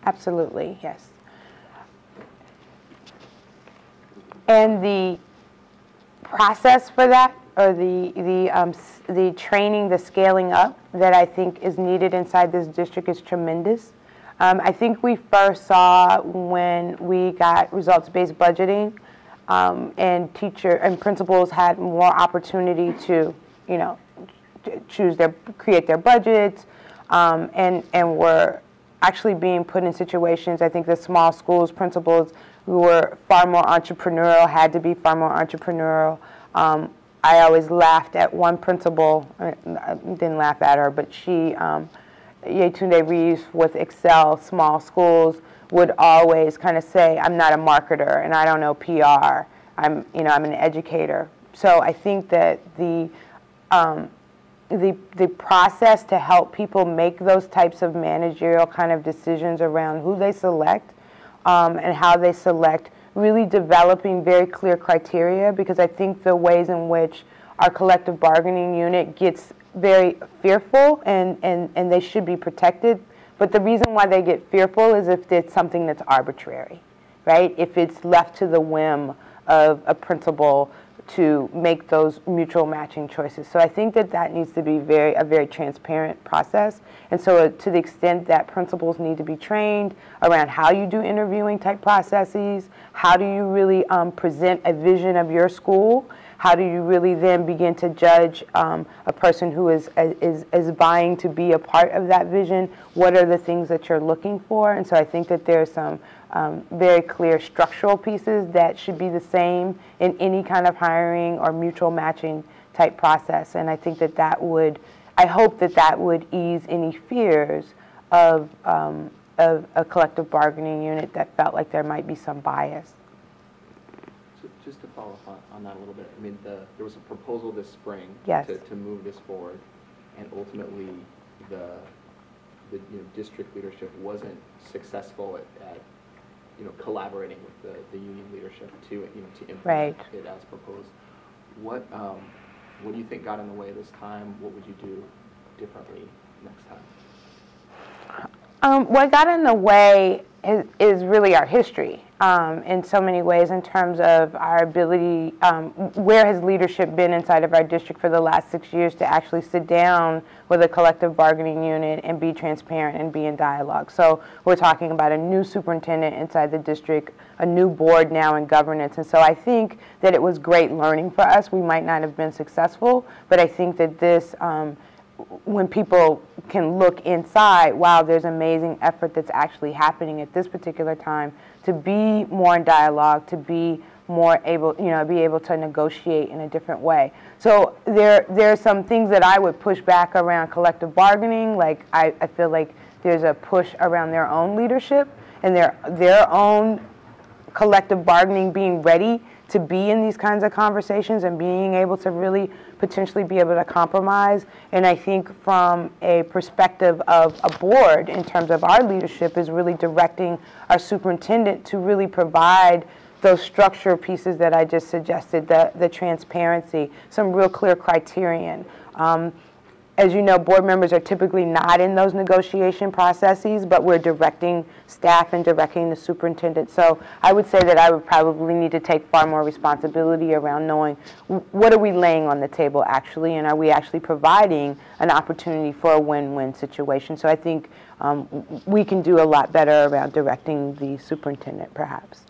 Absolutely, yes. And the process for that, or the training, the scaling up that I think is needed inside this district is tremendous. I think we first saw when we got results-based budgeting, and principals had more opportunity to, you know, create their budgets, and were actually being put in situations. I think the small schools principals who were far more entrepreneurial had to be far more entrepreneurial. I always laughed at one principal, I didn't laugh at her, but she, Yetunde Reeves with Excel Small Schools, would always kind of say, I'm not a marketer and I don't know PR. I'm an educator. So I think that the process to help people make those types of managerial kind of decisions around who they select, and how they select, really developing very clear criteria, because I think the ways in which our collective bargaining unit gets very fearful, and they should be protected, but the reason why they get fearful is if it's something that's arbitrary, right? If it's left to the whim of a principal to make those mutual matching choices. So I think that needs to be a very transparent process. And so to the extent that principals need to be trained around how you do interviewing type processes, how do you really present a vision of your school, how do you really then begin to judge a person who is vying to be a part of that vision, what are the things that you're looking for? And so I think that there's some very clear structural pieces that should be the same in any kind of hiring or mutual matching type process. And I think I hope that would ease any fears of a collective bargaining unit that felt like there might be some bias. So just to follow up on that a little bit, I mean, there was a proposal this spring, yes, to move this forward, and ultimately the district leadership wasn't successful at collaborating with the union leadership to implement right. it as proposed. What do you think got in the way this time? What would you do differently next time? What got in the way is really our history in so many ways, in terms of our ability, where has leadership been inside of our district for the last 6 years to actually sit down with a collective bargaining unit and be transparent and be in dialogue. So we're talking about a new superintendent inside the district, a new board now in governance. And so I think that it was great learning for us. We might not have been successful, but I think that this, when people can look inside, wow, there's amazing effort that's actually happening at this particular time to be more in dialogue, to be more able, be able to negotiate in a different way. So there are some things that I would push back around collective bargaining. Like I feel like there's a push around their own leadership and their own collective bargaining being ready to be in these kinds of conversations and being able to really potentially be able to compromise. And I think from a perspective of a board, in terms of our leadership, is really directing our superintendent to really provide those structure pieces that I just suggested, the transparency, some real clear criterion. As you know, board members are typically not in those negotiation processes, but we're directing staff and directing the superintendent. So I would say that I would probably need to take far more responsibility around knowing what are we laying on the table actually, and are we actually providing an opportunity for a win-win situation. So I think we can do a lot better around directing the superintendent perhaps.